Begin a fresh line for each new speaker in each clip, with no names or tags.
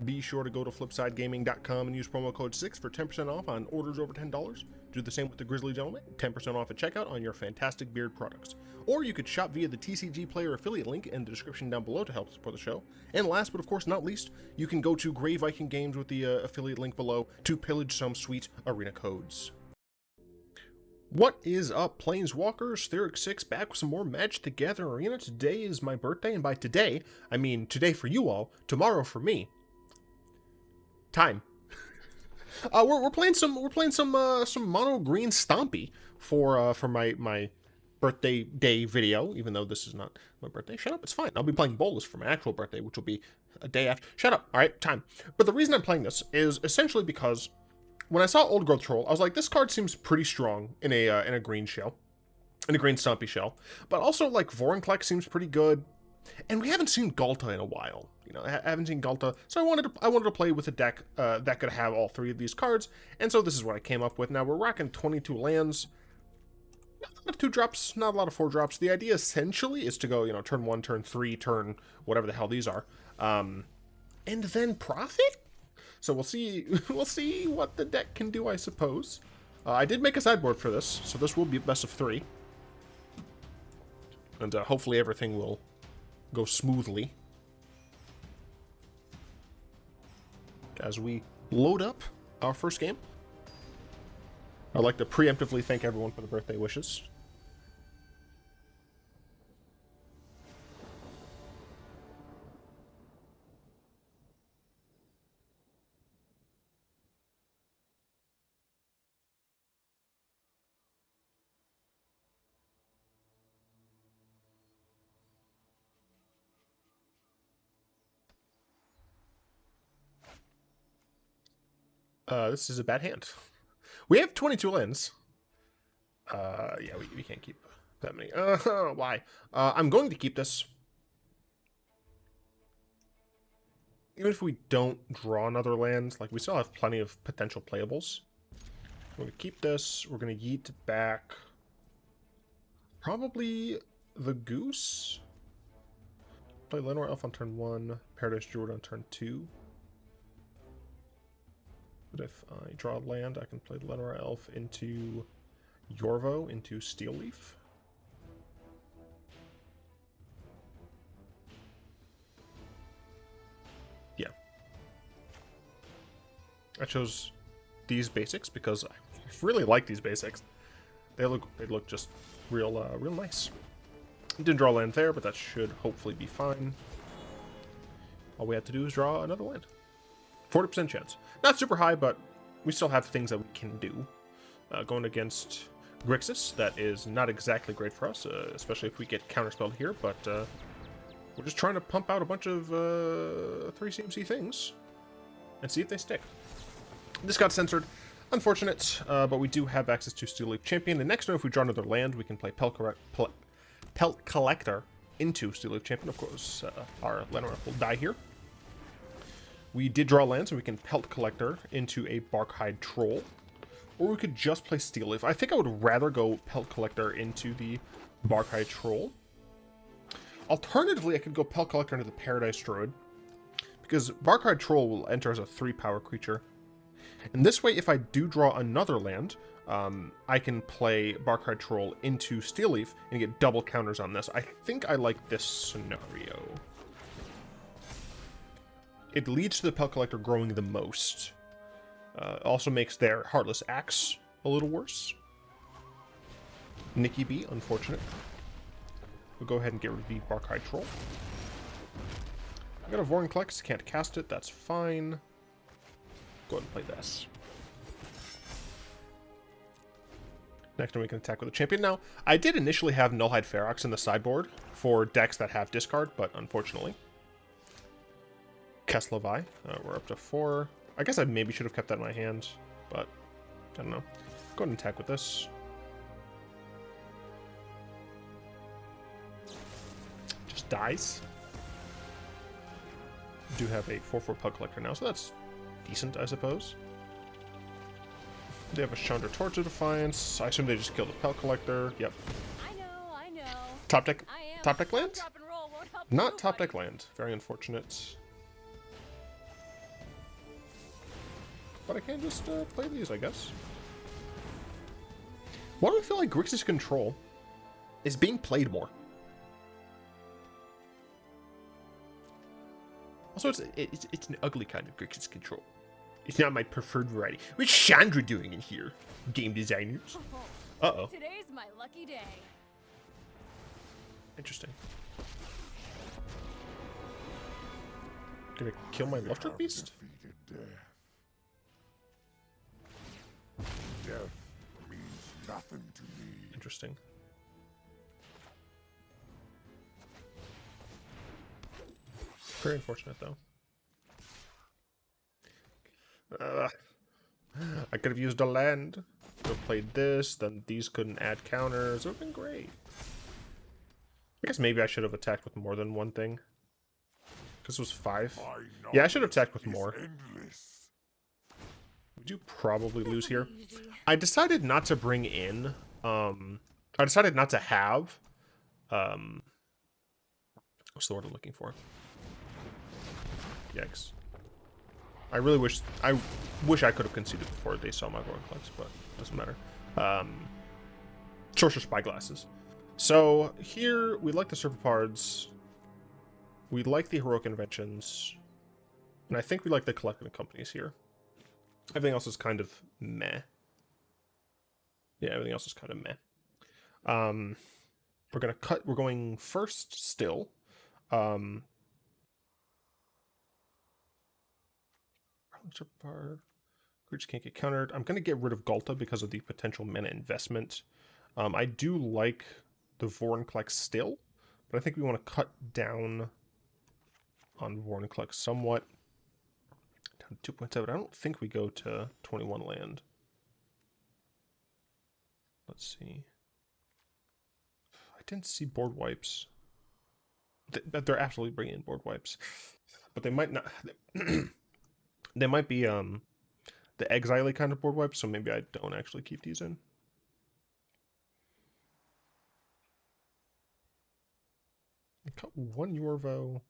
Be sure to go to flipsidegaming.com and use promo code 6 for 10% off on orders over $10. Do the same with the Grizzly Gentleman, 10% off at checkout on your fantastic beard products. Or you could shop via the TCG Player affiliate link in the description down below to help support the show. And last but of course not least, you can go to Grey Viking Games with the affiliate link below to pillage some sweet arena codes. What is up, Planeswalkers? Theric6 back with some more Magic the Gathering Arena. Today is my birthday, and by today, I mean today for you all, tomorrow for me. Time. We're playing some mono green Stompy for my birthday day video, even though this is not my birthday. Shut up, it's fine. I'll be playing Bolas for my actual birthday, which will be a day after. Shut up. All right, time. But the reason I'm playing this is essentially because when I saw Old Growth Troll, I was like, this card seems pretty strong in a green shell, in a green Stompy shell. But also, like, Vorinclex seems pretty good, and we haven't seen Ghalta in a while. You know, I haven't seen Ghalta, so I wanted to play with a deck that could have all three of these cards, and so this is what I came up with. Now we're rocking 22 lands, not a lot of 2-drops, not a lot of 4-drops. The idea essentially is to go, you know, turn 1, turn 3, turn whatever the hell these are, and then profit. So we'll see what the deck can do, I suppose. I did make a sideboard for this, so this will be best of 3. And hopefully everything will go smoothly as we load up our first game. I'd like to preemptively thank everyone for the birthday wishes. This is a bad hand. We have 22 lands. Yeah, we can't keep that many. Why? I'm going to keep this. Even if we don't draw another land, like, we still have plenty of potential playables. We're going to keep this. We're going to yeet back probably the Goose. Play Llanowar Elf on turn 1, Paradise Druid on turn 2. But if I draw land, I can play Llanowar Elf into Yorvo, into Steel Leaf. Yeah. I chose these basics because I really like these basics. They look just real nice. Didn't draw land there, but that should hopefully be fine. All we have to do is draw another land. 40% chance. Not super high, but we still have things that we can do. Going against Grixis, that is not exactly great for us, especially if we get counterspelled here, but we're just trying to pump out a bunch of 3 CMC things and see if they stick. This got censored. Unfortunate, but we do have access to Steel Leaf Champion. And next turn, if we draw another land, we can play Pelt Collector into Steel Leaf Champion. Of course, our Llanowar will die here. We did draw land, so we can Pelt Collector into a Barkhide Troll. Or we could just play Steel Leaf. I think I would rather go Pelt Collector into the Barkhide Troll. Alternatively, I could go Pelt Collector into the Paradise Druid, because Barkhide Troll will enter as a 3-power creature. And this way, if I do draw another land, I can play Barkhide Troll into Steel Leaf and get double counters on this. I think I like this scenario. It leads to the Pelt Collector growing the most. Also makes their Heartless Axe a little worse. Nikki B, unfortunate. We'll go ahead and get rid of the Barkhide Troll. I got a Vorinclex, can't cast it, that's fine. Go ahead and play this. Next time we can attack with a champion. Now, I did initially have Nullhide Ferox in the sideboard for decks that have discard, but unfortunately. Keslavai. We're up to 4. I guess I maybe should have kept that in my hand, but I don't know. Go ahead and attack with this. Just dies. Do have a 4/4 Pelt Collector now, so that's decent, I suppose. They have a Chandra Torch of Defiance. I assume they just killed the Pelt Collector. Yep.
I know.
Top deck land? Not top deck land. Very unfortunate. but I can just play these, I guess. Why do I feel like Grixis Control is being played more? Also, it's an ugly kind of Grixis Control. It's not my preferred variety. What's Chandra doing in here, game designers? Uh-oh.
Today's my lucky day.
Interesting. Gonna kill my Lovestruck Beast?
Death means nothing to me.
Interesting. Very unfortunate, though. I could have used a land. Could have played this, then these couldn't add counters. It would have been great. I guess maybe I should have attacked with more than one thing. Because it was 5. Yeah, I should have attacked with more.
Endless.
Would you probably lose here? I decided not to bring in, I decided not to have, what's the word I'm looking for? Yikes. I really wish I could have conceded before they saw my Vorinclex, but it doesn't matter. Sorcerer Spyglasses. So here we like the Serpopards. We like the Heroic Inventions. And I think we like the Collecting Companies here. Everything else is kind of meh. Yeah, everything else is kind of meh. We're going first still. Serpopard. Creatures can't get countered. I'm going to get rid of Ghalta because of the potential mana investment. I do like the Vorinclex still, but I think we want to cut down on Vorinclex somewhat. Down to 2.7. I don't think we go to 21 land. Let's see. I didn't see board wipes. They're absolutely bringing in board wipes. But they might not... They might be the exile kind of board wipes, so maybe I don't actually keep these in. I cut one Yorvo.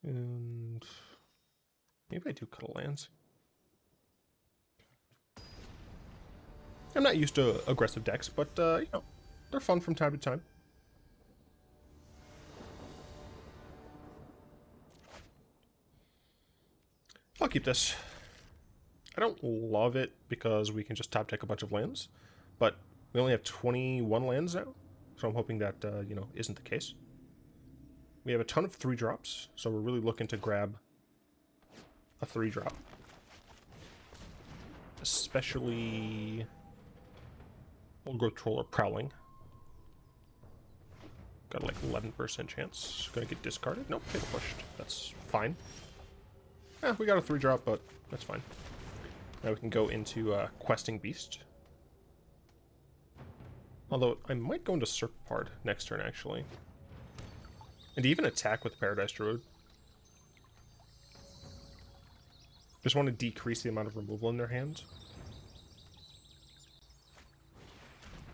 And maybe I do cut a lands. I'm not used to aggressive decks, but, you know, they're fun from time to time. I'll keep this. I don't love it because we can just top deck a bunch of lands, but we only have 21 lands now, so I'm hoping that, you know, isn't the case. We have a ton of 3-drops, so we're really looking to grab a 3-drop. Especially... We'll go Troll or Prowling. Got like 11% chance. Gonna get discarded. Nope, get pushed. That's fine. Yeah, we got a 3-drop, but that's fine. Now we can go into Questing Beast. Although, I might go into Serpopard next turn, actually. And even attack with Paradise Druid. Just want to decrease the amount of removal in their hands.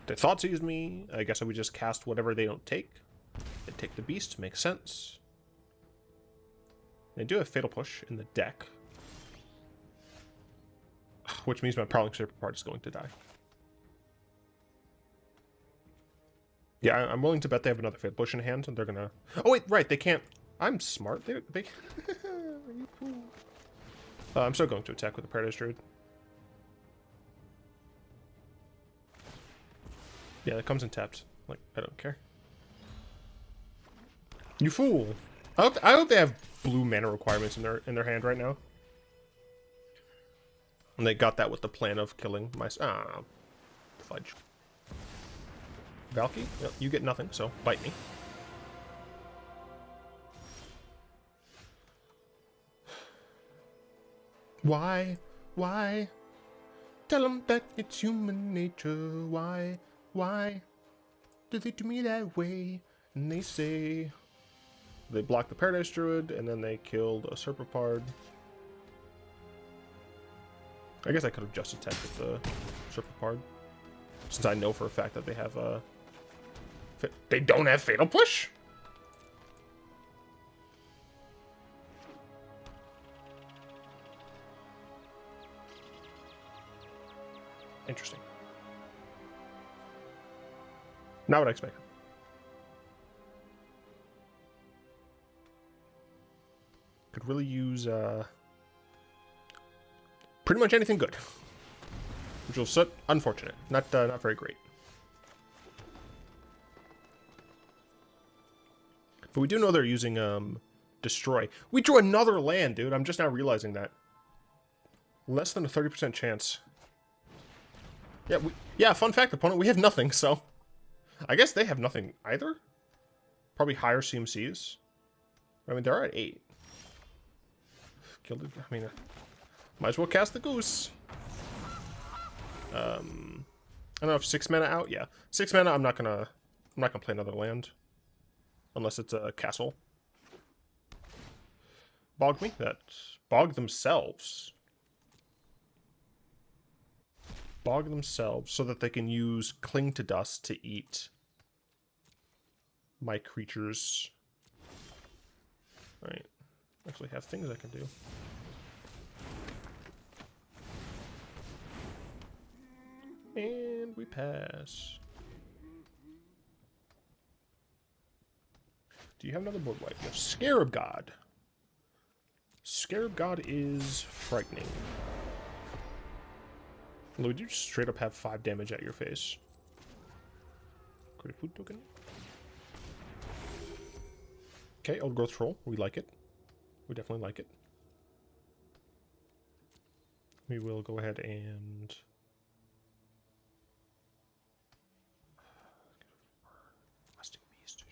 They Thoughtseize me. I guess I would just cast whatever they don't take. They take the beast, makes sense. They do have Fatal Push in the deck. Which means my Prowling Serpopard is going to die. Yeah, I'm willing to bet they have another Fatal Push in hand, and they're gonna... Oh wait, right, they can't... I'm smart. They... You fool. I'm still going to attack with the Paradise Druid. Yeah, it comes in tapped. Like, I don't care. You fool! I hope they have blue mana requirements in their hand right now. And they got that with the plan of killing my... Ah, fudge. Valky? Well, you get nothing, so bite me. Why? Why? Tell them that it's human nature. Why? Why do they do me that way? And they say they blocked the Paradise Druid, and then they killed a Serpopard. I guess I could have just attacked with the Serpopard, since I know for a fact that they have They don't have Fatal Push? Interesting. Not what I expected. Could really use pretty much anything good. Which will set unfortunate. Not very great. But we do know they're using Destroy. We drew another land, dude. I'm just now realizing that. Less than a 30% chance. Yeah, fun fact, opponent, we have nothing, so... I guess they have nothing either? Probably higher CMCs. I mean, they're at 8. Gilded, I mean, might as well cast the Goose. I don't know if 6 mana out? Yeah. 6 mana, I'm not gonna play another land. Unless it's a castle. Bog me? That bog themselves. Bog themselves so that they can use Cling to Dust to eat my creatures. Alright. Actually have things I can do. And we pass. Do you have another board wipe? You have Scarab God. Scarab God is frightening. Would you just straight up have 5 damage at your face? Create food token. Okay, Old Growth Troll. We like it. We definitely like it. We will go ahead and... Beast.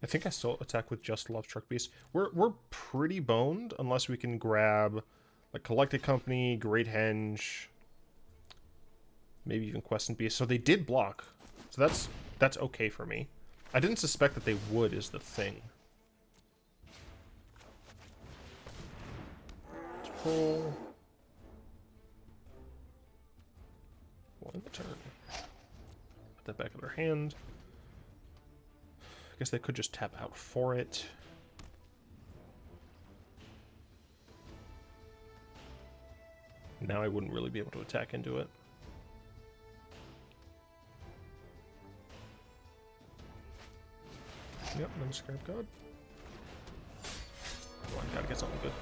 I think I still attack with just Lovestruck Beast. We're pretty boned unless we can grab like Collected Company, Great Henge, maybe even Questing Beast. So they did block. So that's okay for me. I didn't suspect that they would is the thing. Pull. One turn. Put that back in their hand. I guess they could just tap out for it. Now I wouldn't really be able to attack into it. Yep, another Scarab God. Come on, gotta get something good.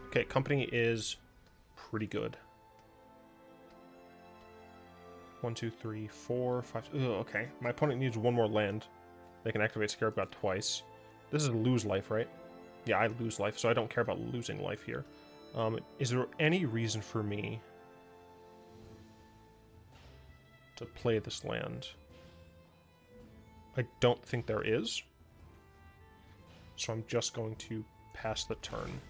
Okay, company is pretty good. 1, 2, 3, 4, 5. Ugh, okay, my opponent needs one more land. They can activate Scarab God twice. This is lose life, right? Yeah, I lose life, so I don't care about losing life here. Is there any reason for me to play this land? I don't think there is. So I'm just going to pass the turn.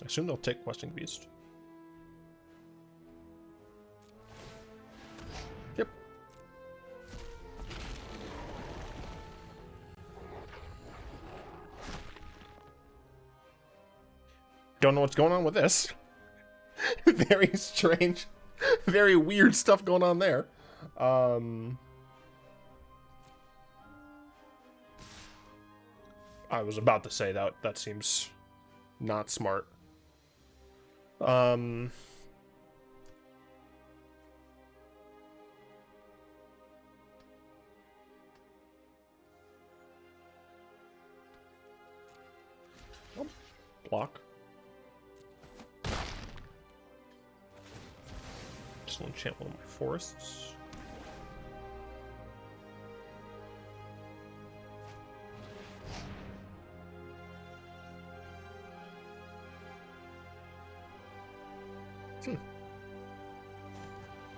I assume they'll take Questing Beast. Yep. Don't know what's going on with this. Very strange. Very weird stuff going on there. I was about to say that seems not smart. Oh, block. Just enchant one of my forests.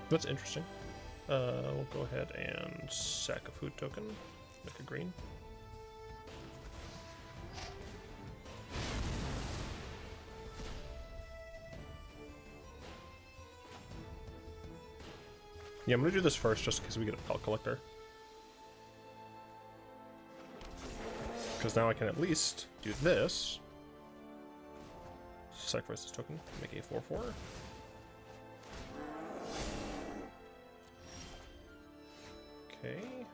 That's interesting. We'll go ahead and sack a food token. Make a green. Yeah, I'm gonna do this first just because we get a Pelt Collector. Because now I can at least do this. Sacrifice this token, make a 4/4. Okay.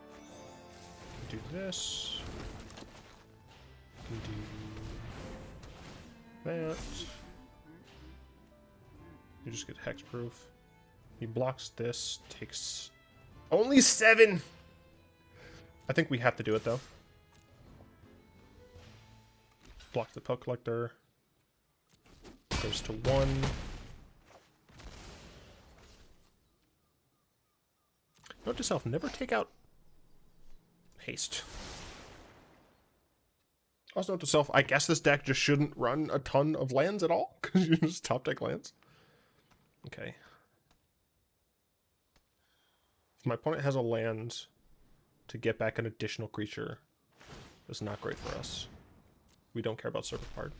Do this. Can do that. You just get hexproof. He blocks this, takes only 7. I think we have to do it though. Block the Pelt Collector. Goes to 1. Note to self, never take out haste. Also note to self, I guess this deck just shouldn't run a ton of lands at all, because you just top deck lands. Okay. If my opponent has a land to get back an additional creature, that's not great for us. We don't care about Serpopard.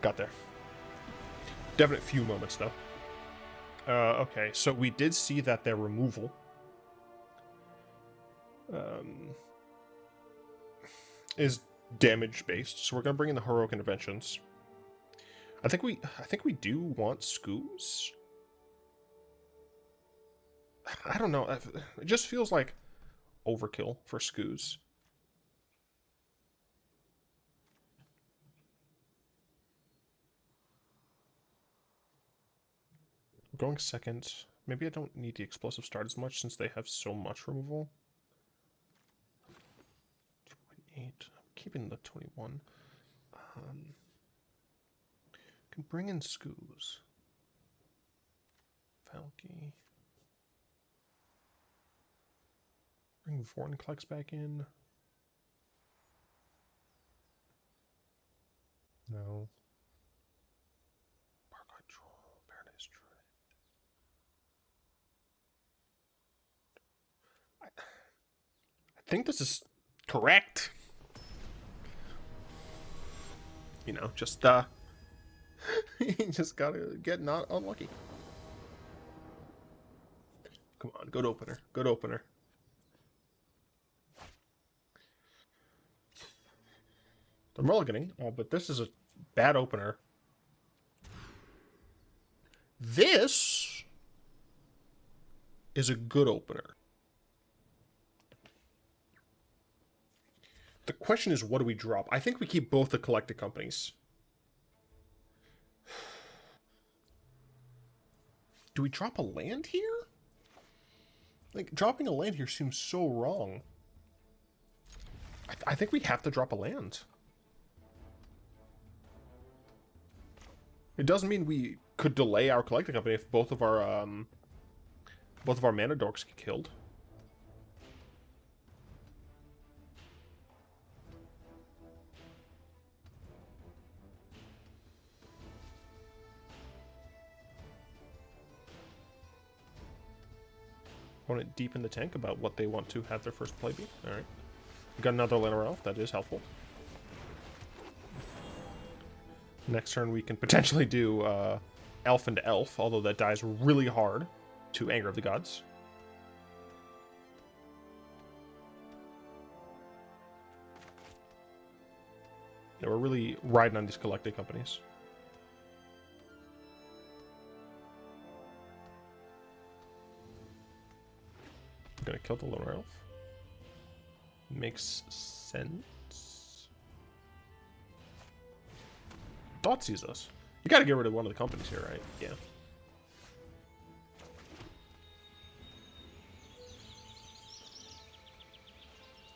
Got there. Definite few moments, though. Okay, so we did see that their removal is damage-based, so we're gonna bring in the Heroic Interventions. I think we do want Scooze. I don't know. It just feels like overkill for Scooze. Going second. Maybe I don't need the explosive start as much since they have so much removal. 2.8. I'm keeping the 21. Can bring in Scooze. Valky. Bring Vorinclex back in. No. Barkhide Troll, Paradise Druid. I think this is correct. You know, just you just gotta get not unlucky. Come on, good opener. Good opener. I'm mulliganing, but this is a bad opener. This is a good opener. The question is, what do we drop? I think we keep both the collected companies. Do we drop a land here? Like, dropping a land here seems so wrong. I think we have to drop a land. It doesn't mean we could delay our collecting company if both of our mana dorks get killed. Opponent deep in the tank about what they want to have their first play be. Alright. We got another Llanowar Elf, that is helpful. Next turn we can potentially do Elf into Elf, although that dies really hard to Anger of the Gods. Yeah, we're really riding on these collected companies. I'm gonna kill the Llanowar Elf. Makes sense. Thought sees us. You gotta get rid of one of the companies here, right? Yeah.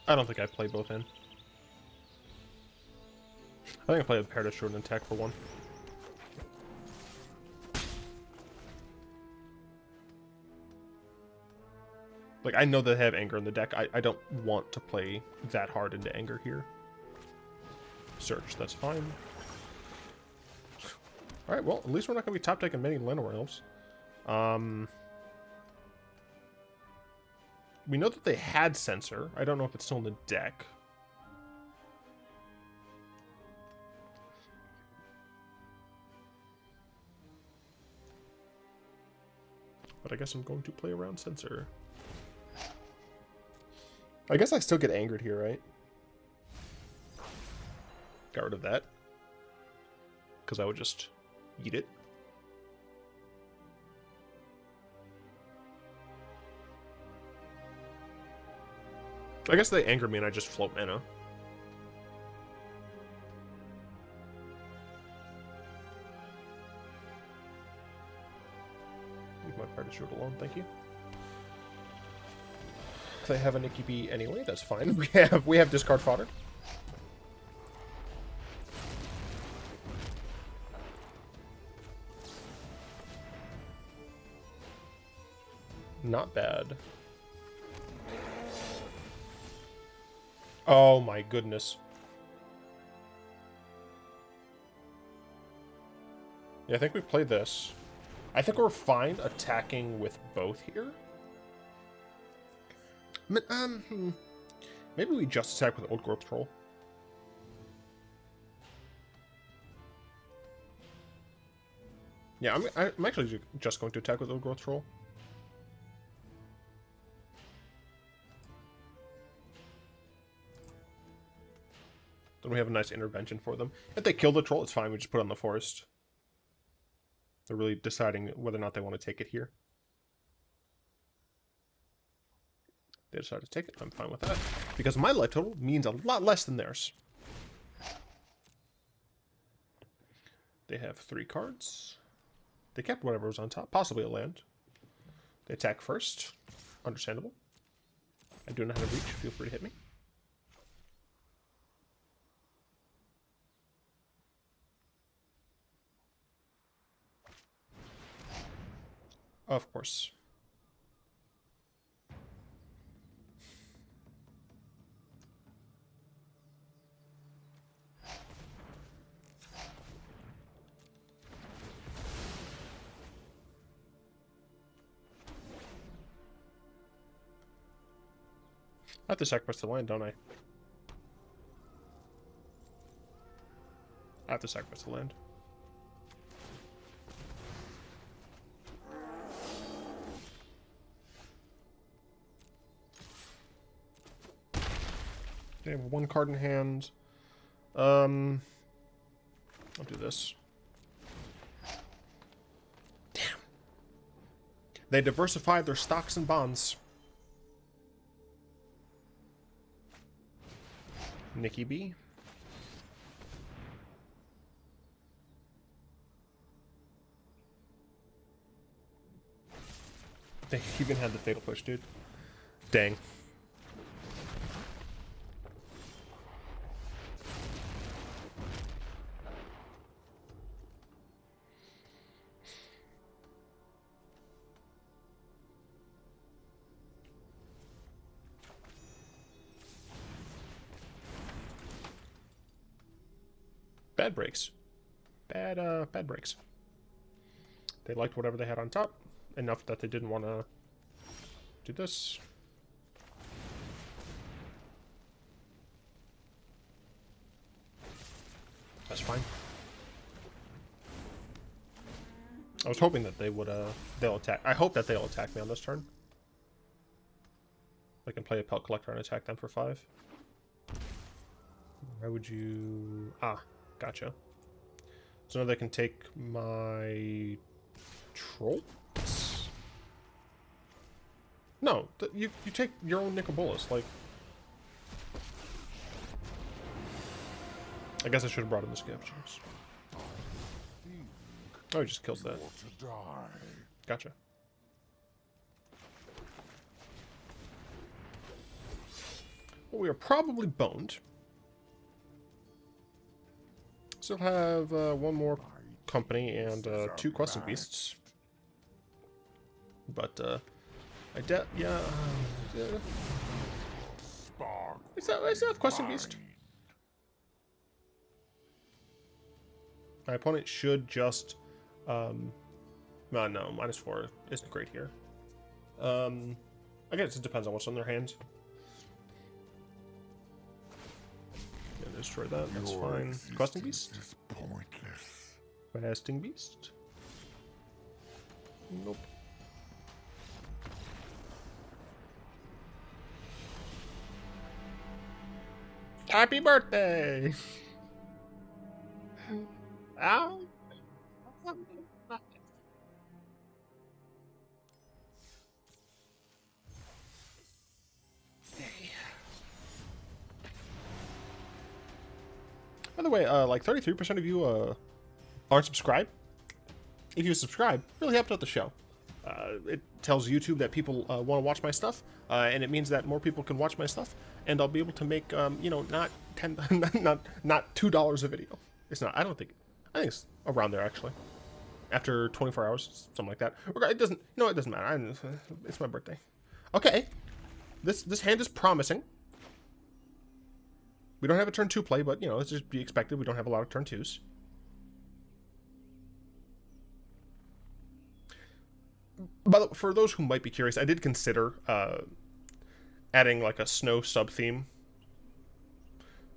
I don't think I play both in. I think I play with Paradise Druid and attack for one. Like, I know they have Anger in the deck. I don't want to play that hard into Anger here. Search, that's fine. Alright, well, at least we're not going to be top decking many Llanowar Elves. We know that they had Censor. I don't know if it's still in the deck. But I guess I'm going to play around Censor. I guess I still get angered here, right? Got rid of that. Because I would just eat it. I guess they anger me and I just float mana. Leave my Paradise Druid alone, thank you. They have a Nikki B anyway, that's fine. We have discard fodder. Not bad. Oh my goodness. Yeah, I think we play this. I think we're fine attacking with both here. Maybe we just attack with Old Growth Troll. Yeah, I'm actually just going to attack with Old Growth Troll. Then we have a nice intervention for them. If they kill the troll, it's fine. We just put it on the forest. They're really deciding whether or not they want to take it here. They decide to take it. I'm fine with that. Because my life total means a lot less than theirs. They have 3 cards. They kept whatever was on top. Possibly a land. They attack first. Understandable. I do not have a reach. Feel free to hit me. Of course. I have to sacrifice the land, don't I? I have to sacrifice the land. They have 1 card in hand. I'll do this. Damn. They diversified their stocks and bonds. Nikki B. They even had the fatal push, dude. Dang. Bad breaks. Bad breaks. They liked whatever they had on top enough that they didn't want to do this. That's fine. I was hoping that they would they'll attack. I hope that they'll attack me on this turn. I can play a Pelt Collector and attack them for 5. Why would you... Ah, gotcha. So now they can take my troll? No, you take your own Nicobolus, like... I guess I should have brought in the Scavenging Ooze. Oh, he just kills that. Gotcha. Well, we are probably boned. Still have 1 more company and 2 questing beasts. But yeah. Is that questing beast? My opponent should just no, -4 isn't great here. I guess it depends on what's on their hands. Yeah, destroy that. That's fine. Questing beast. Questing beast. Nope. Happy birthday! Ow. By the way, like 33% of you aren't subscribed. If you subscribe, it really helps out the show. It tells YouTube that people want to watch my stuff, and it means that more people can watch my stuff, and I'll be able to make, you know, not $2 a video. It's not. I think it's around there actually. After 24 hours, something like that. It doesn't. You know, it doesn't matter. It's my birthday. Okay, this hand is promising. We don't have a turn 2 play, but, you know, it's just be expected. We don't have a lot of turn 2s. But for those who might be curious, I did consider adding, like, a snow sub-theme.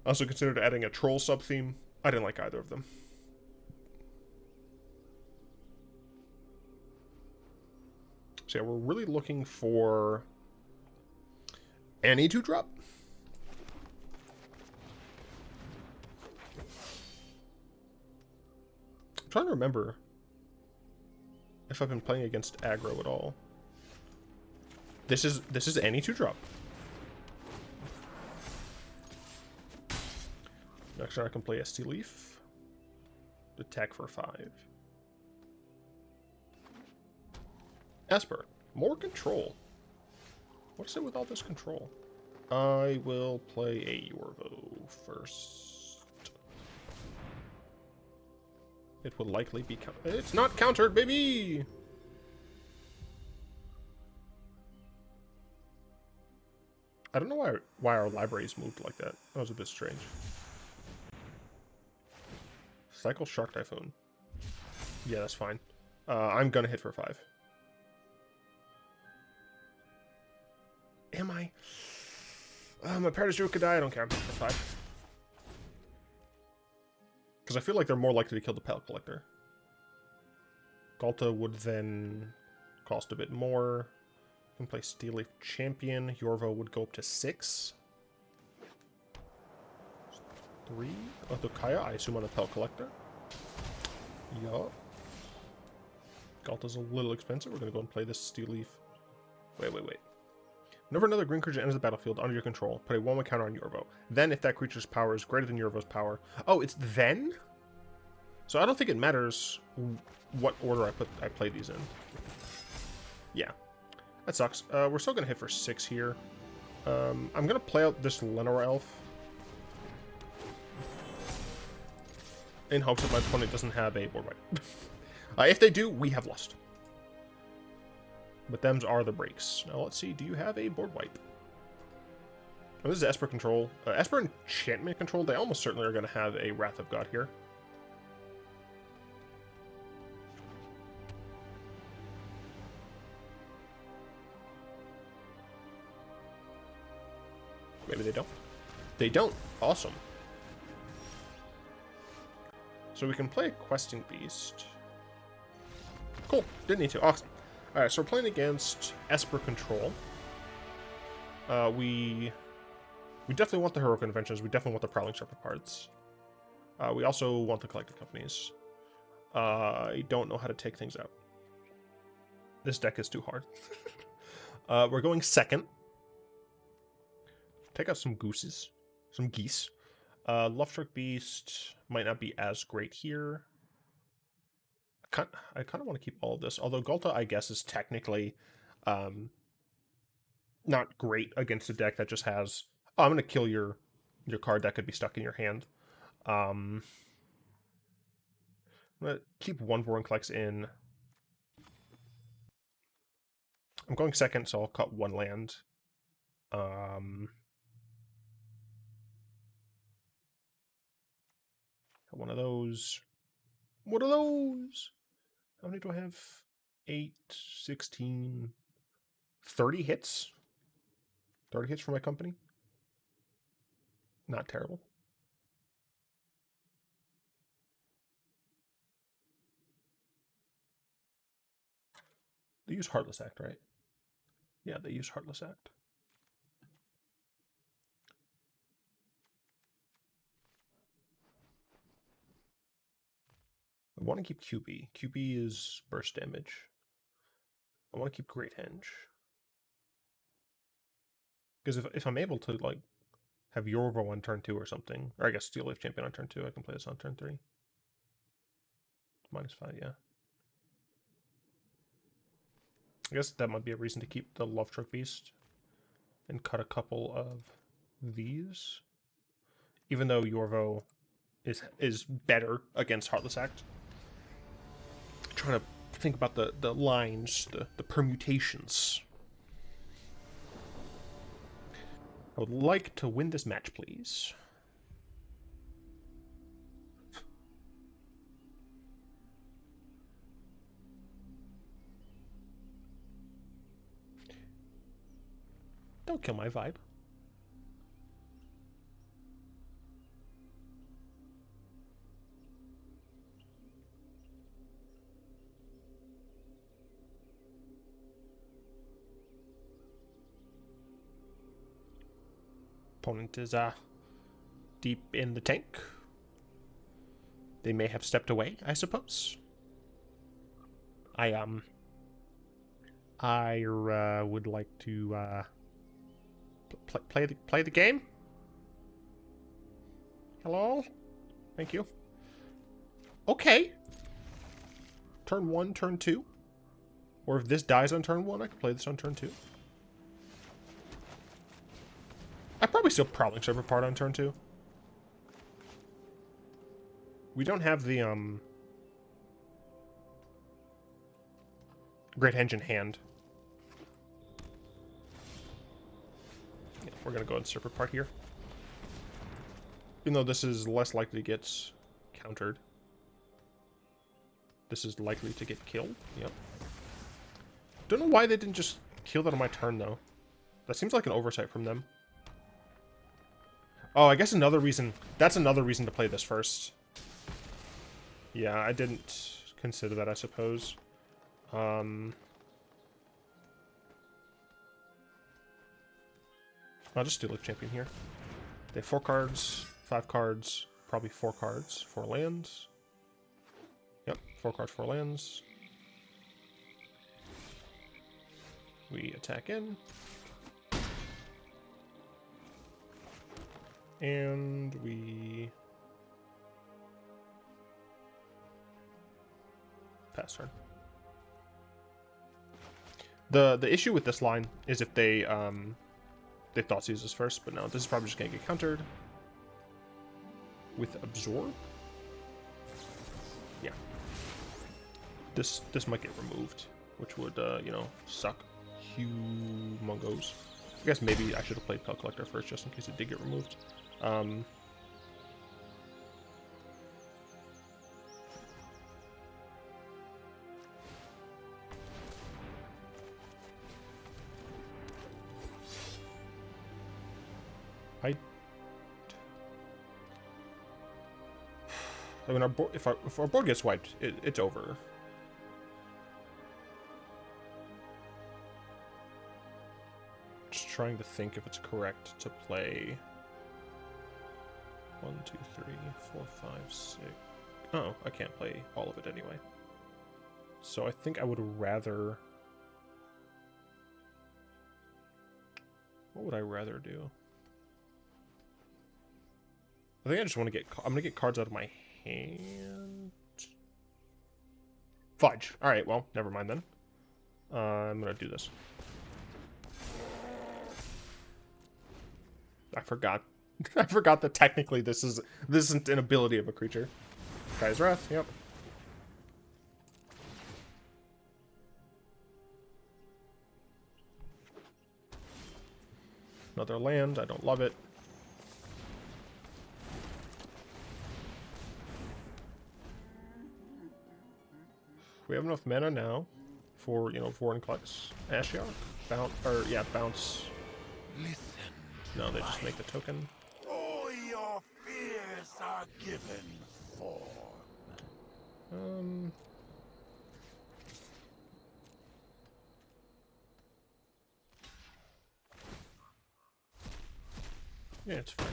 I also considered adding a troll sub-theme. I didn't like either of them. So, yeah, we're really looking for any 2-drop. I'm trying to remember if I've been playing against aggro at all. This is any 2-drop. Next turn I can play a Sea Leaf. Attack for 5. Esper, more control. What's it with all this control? I will play a Yorvo first. It will likely be it's not countered, baby! I don't know why our libraries moved like that. That was a bit strange. Cycle Shark Typhoon. Yeah, that's fine. I'm gonna hit for 5. Am I? My Paradise Druid could die. I don't care. I'm hitting for 5. Because I feel like they're more likely to kill the Pelt Collector. Ghalta would then cost a bit more. You can play Steel Leaf Champion. Yorvo would go up to 6. 3. Oh, the Kaya, I assume, on a Pelt Collector. Yup. Ghalta's a little expensive. We're going to go and play this Steel Leaf. Wait. Whenever another green creature enters the battlefield under your control, put a 1/1 counter on Yorvo. Then, if that creature's power is greater than Yorvo's power... Oh, it's then? So I don't think it matters what order I play these in. Yeah. That sucks. We're still going to hit for 6 here. I'm going to play out this Llanowar Elf. In hopes that my opponent doesn't have a board wipe. If they do, we have lost. But them's are the breaks. Now let's see, do you have a board wipe? Oh, this is Esper Control. Esper Enchantment Control, they almost certainly are going to have a Wrath of God here. Maybe they don't. They don't. Awesome. So we can play a Questing Beast. Cool. Didn't need to. Awesome. Alright, so we're playing against Esper Control. We definitely want the Heroic Inventions. We definitely want the Prowling Serpopards. We also want the Collected Companies. I don't know how to take things out. This deck is too hard. We're going second. Take out some gooses. Some geese. Lovestruck Beast might not be as great here. I kind of want to keep all of this. Although Ghalta, I guess, is technically not great against a deck that just has... Oh, I'm going to kill your card that could be stuck in your hand. I'm going to keep one Vorinclex in. I'm going second, so I'll cut 1 land. One of those. What are those? How many do I have? 8, 16, 30 hits? 30 hits for my company? Not terrible. They use Heartless Act, right? Yeah, they use Heartless Act. I want to keep QB. QB is burst damage. I want to keep Great Henge. Because if I'm able to, like, have Yorvo on turn 2 or something, or I guess Steel Leaf Champion on turn 2, I can play this on turn 3. -5, yeah. I guess that might be a reason to keep the Lovestruck Beast and cut a couple of these. Even though Yorvo is better against Heartless Act. I'm trying to think about the lines, the permutations. I would like to win this match, please. Don't kill my vibe. Opponent is deep in the tank. They may have stepped away, I suppose. I would like to play the game. Hello? Thank you. Okay. Turn 1, turn 2. Or if this dies on turn 1, I can play this on turn 2. I probably still Prowling Serpopard on turn 2. We don't have the Great Henge in hand. Yeah, we're gonna go and Serpopard here. Even though this is less likely to get countered. This is likely to get killed. Yep. Don't know why they didn't just kill that on my turn, though. That seems like an oversight from them. Oh, I guess another reason... That's another reason to play this first. Yeah, I didn't consider that, I suppose. I'll just do Leaf Champion here. They have 4 cards, 5 cards, probably 4 cards, 4 lands. Yep, 4 cards, 4 lands. We attack in. And we pass turn. The issue with this line is if they thought use this first, but no, this is probably just gonna get countered with absorb. Yeah. This might get removed, which would you know, suck humongous. I guess maybe I should have played Pelt Collector first just in case it did get removed. I mean, our board, if our board gets wiped, it's over. Just trying to think if it's correct to play 1, 2, 3, 4, 5, 6. Oh, I can't play all of it anyway. So I think I would rather... What would I rather do? I think I just want to get... I'm going to get cards out of my hand. Fudge. Alright, well, never mind then. I'm going to do this. I forgot. I forgot that technically this isn't an ability of a creature. Guy's Wrath, yep. Another land, I don't love it. We have enough mana now for, you know, Vorinclex, Ashiok, bounce, or yeah, bounce.
Listen.
No, they just make the token.
All your fears are given form.
Yeah, it's fine.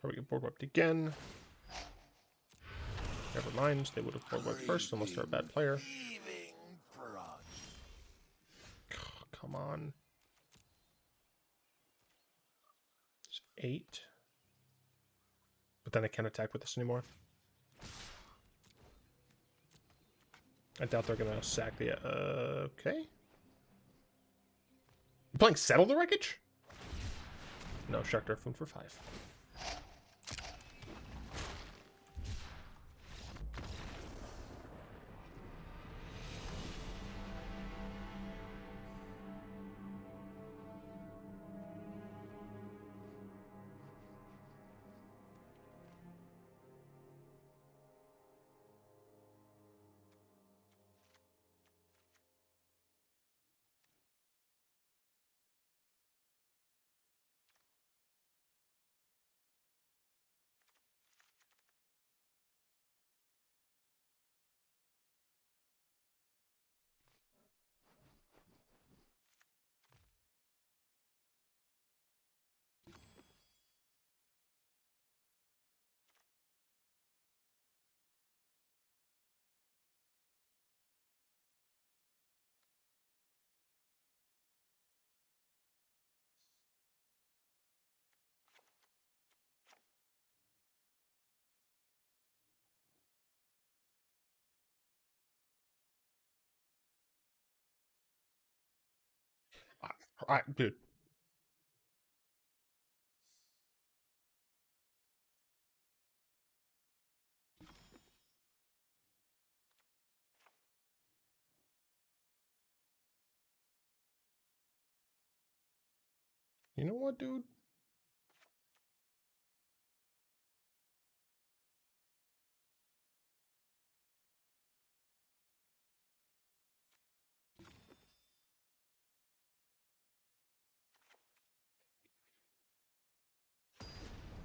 Probably get board wiped again. Never mind, they would have board wiped first unless they're a bad player. Come on. It's 8. But then I can't attack with this anymore. I doubt they're gonna sack the... okay. You playing Settle the Wreckage? No, Shark Typhoon for 5. Dude. You know what, dude?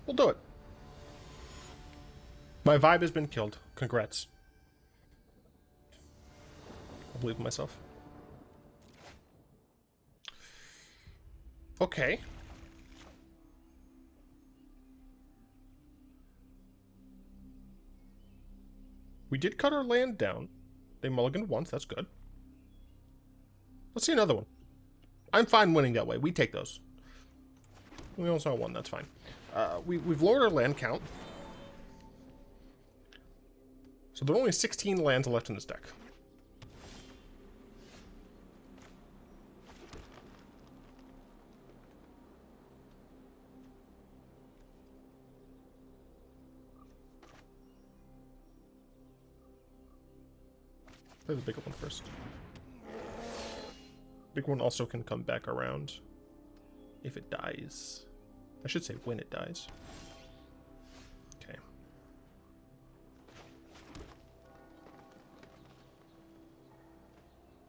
We'll do it. My vibe has been killed. Congrats. I believe in myself. Okay. We did cut our land down. They mulliganed once, that's good. Let's see another one. I'm fine winning that way. We take those. We only saw one, that's fine. We've lowered our land count. So there are only 16 lands left in this deck. Play the bigger one first. Big one also can come back around if it dies. I should say when it dies. Okay.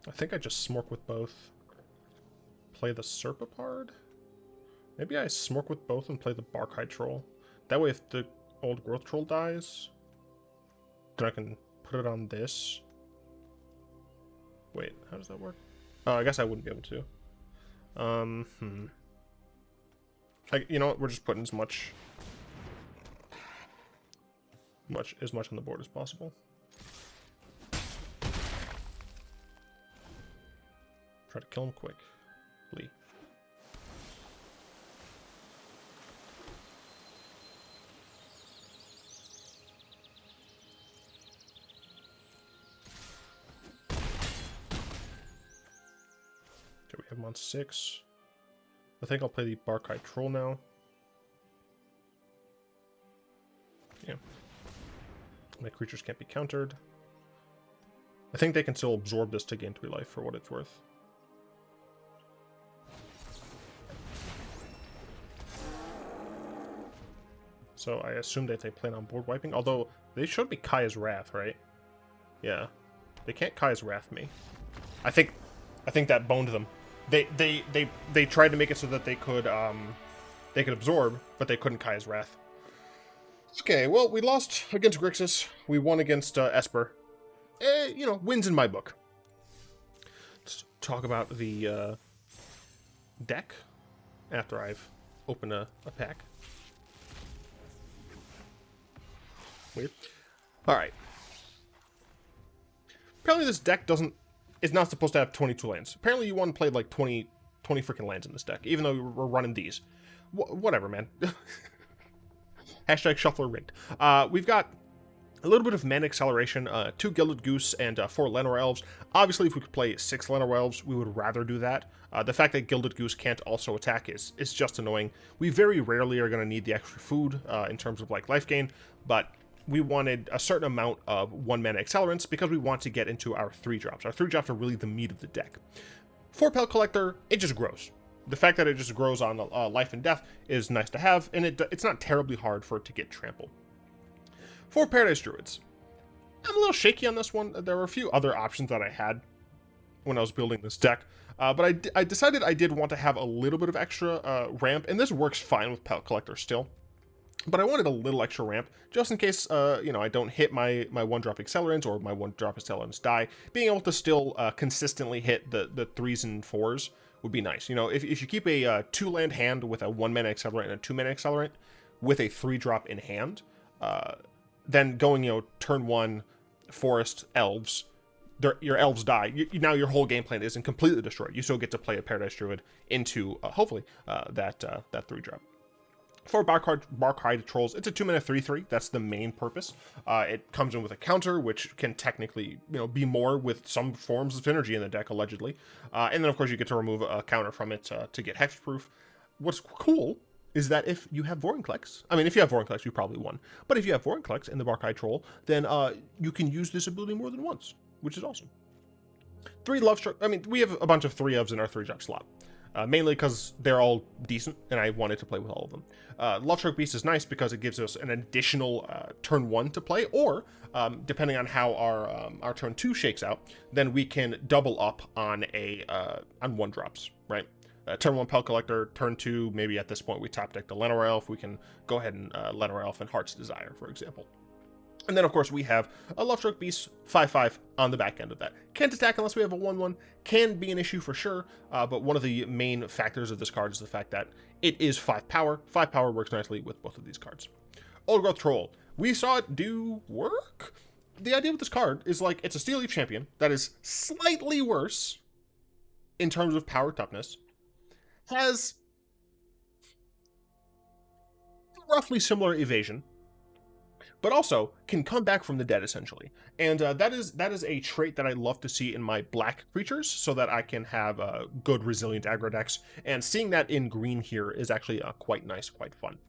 I think I just smork with both. Play the Serpopard? Maybe I smork with both and play the Barkhide Troll. That way if the old growth troll dies, then I can put it on this. Wait, how does that work? Oh, I guess I wouldn't be able to. You know what? We're just putting as much on the board as possible. Try to kill him quick. Lee. Okay, we have him on 6. I think I'll play the Barkhide Troll now. Yeah. My creatures can't be countered. I think they can still absorb this to gain 3 life for what it's worth. So I assume that they plan on board wiping, although they should be Kaya's Wrath, right? Yeah. They can't Kaya's Wrath me. I think that boned them. They tried to make it so that they could absorb, but they couldn't Kaya's Wrath. Okay, well, we lost against Grixis. We won against Esper. You know, wins in my book. Let's talk about the deck after I've opened a pack. Weird. Alright. Apparently this deck is not supposed to have 22 lands. Apparently you want to play like 20 freaking lands in this deck, even though we're running these. Whatever, man. Hashtag shuffler rigged. We've got a little bit of mana acceleration, 2 Gilded Goose and 4 Llanowar Elves. Obviously, if we could play 6 Llanowar Elves, we would rather do that. The fact that Gilded Goose can't also attack is just annoying. We very rarely are going to need the extra food in terms of like life gain, but we wanted a certain amount of 1 mana accelerants because we want to get into our 3-drops. Our 3-drops are really the meat of the deck. For Pelt Collector, it just grows. The fact that it just grows on life and death is nice to have, and it's not terribly hard for it to get trampled. For Paradise Druids, I'm a little shaky on this one. There were a few other options that I had when I was building this deck, but I decided I did want to have a little bit of extra ramp, and this works fine with Pelt Collector still. But I wanted a little extra ramp, just in case, I don't hit my 1-drop accelerants or my 1-drop accelerants die. Being able to still consistently hit the 3s and 4s would be nice. If you keep a 2-land hand with a 1-mana accelerant and a 2-mana accelerant with a 3-drop in hand, then going, turn 1, Forest, Elves, your Elves die. Now your whole game plan isn't completely destroyed. You still get to play a Paradise Druid into, hopefully, that 3-drop. For Barkhide Trolls, it's a 2-mana 3/3. That's the main purpose. It comes in with a counter, which can technically, be more with some forms of synergy in the deck, allegedly. And then, of course, you get to remove a counter from it to get hexproof. What's cool is that if you have Vorinclex, if you have Vorinclex, you probably won. But if you have Vorinclex in the Barkhide Troll, then you can use this ability more than once, which is awesome. 3 Lovestruck. We have a bunch of 3-ofs in our 3-drop slot. Mainly because they're all decent, and I wanted to play with all of them. Lovestruck Beast is nice because it gives us an additional turn 1 to play, or depending on how our turn 2 shakes out, then we can double up on 1-drops, right? Turn 1 Pelt Collector, turn 2, maybe at this point we top deck the Llanowar Elf. We can go ahead and Llanowar Elf and Heart's Desire, for example. And then, of course, we have a Lovestruck Beast, 5/5 on the back end of that. Can't attack unless we have a 1/1. Can be an issue for sure, but one of the main factors of this card is the fact that it is 5 power. 5 power works nicely with both of these cards. Old Growth Troll. We saw it do work. The idea with this card is like it's a Steel Leaf champion that is slightly worse in terms of power toughness, has roughly similar evasion, but also can come back from the dead, essentially. And that is a trait that I love to see in my black creatures, so that I can have good, resilient aggro decks. And seeing that in green here is actually quite nice, quite fun.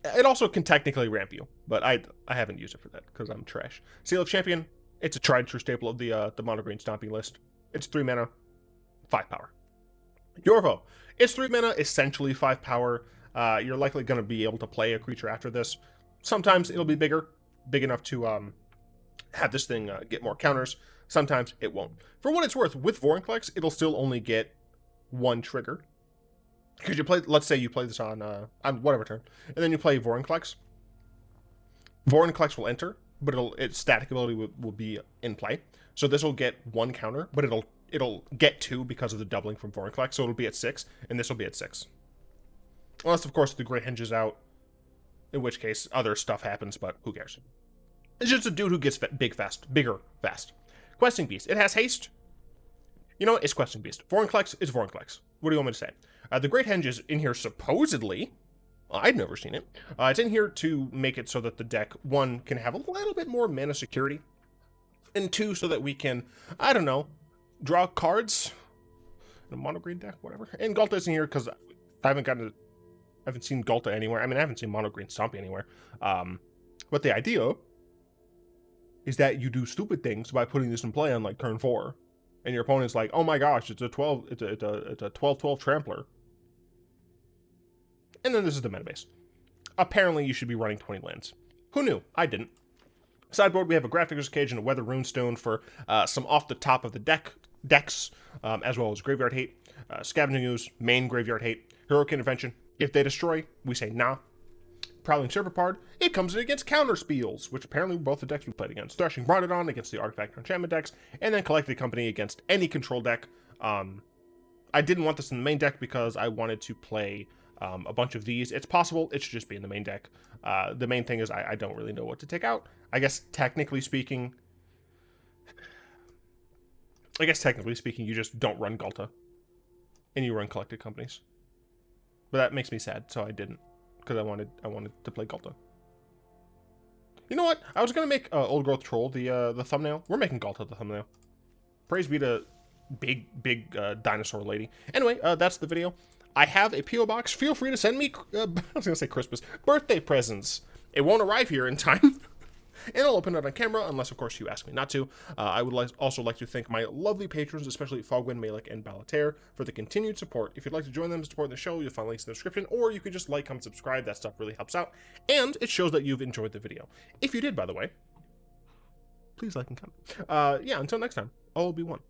It also can technically ramp you, but I haven't used it for that, because I'm trash. Seal of Champion, it's a tried true staple of the mono green stomping list. It's 3 mana, 5 power. Yorvo, it's 3 mana, essentially 5 power. You're likely going to be able to play a creature after this. Sometimes it'll be big enough to have this thing get more counters. Sometimes it won't. For what it's worth, with Vorinclex, it'll still only get 1 trigger. Because let's say you play this on whatever turn, and then you play Vorinclex. Vorinclex will enter, but its static ability will be in play. So this will get 1 counter, but it'll get 2 because of the doubling from Vorinclex. So it'll be at 6, and this will be at 6. Unless, of course, the Great Henge is out, in which case other stuff happens, but who cares? It's just a dude who gets bigger fast. Questing Beast. It has haste. You know what? It's Questing Beast. Vorinclex is Vorinclex. What do you want me to say? The Great Henge is in here supposedly. I've never seen it. It's in here to make it so that the deck, 1, can have a little bit more mana security, and 2, so that we can, I don't know, draw cards in a mono green deck, whatever. And Ghalta isn't here because I haven't seen Ghalta anywhere. I haven't seen mono green Stompy anywhere. But the idea is that you do stupid things by putting this in play on like turn 4, and your opponent's like, "Oh my gosh, it's a 12/12 trampler." And then this is the meta base. Apparently, you should be running 20 lands. Who knew? I didn't. Sideboard, we have a Grafdigger's Cage and a Weathered Runestone for some off the top of the decks, as well as Graveyard Hate. Scavenging Ooze, main Graveyard Hate. Heroic Intervention. If they destroy, we say nah. Prowling Serpopard, it comes in against counter spells, which apparently both the decks we played against. Thrashing Brontodon against the Artifact or Enchantment decks, and then Collected Company against any control deck. I didn't want this in the main deck because I wanted to play a bunch of these. It's possible it should just be in the main deck. The main thing is I don't really know what to take out. I guess technically speaking, you just don't run Ghalta, and you run Collected Companies. But that makes me sad, so I didn't, because I wanted to play Ghalta. You know what? I was gonna make Old Growth Troll the thumbnail. We're making Ghalta the thumbnail. Praise be to big dinosaur lady. Anyway, that's the video. I have a PO box. Feel free to send me I was gonna say Christmas birthday presents. It won't arrive here in time. And I'll open it on camera, unless, of course, you ask me not to. I would also like to thank my lovely patrons, especially Fogwind, Malik, and Balater, for the continued support. If you'd like to join them to support the show, you'll find links in the description, or you could just like, comment, subscribe. That stuff really helps out, and it shows that you've enjoyed the video. If you did, by the way, please like and comment. Yeah, until next time, all will be one.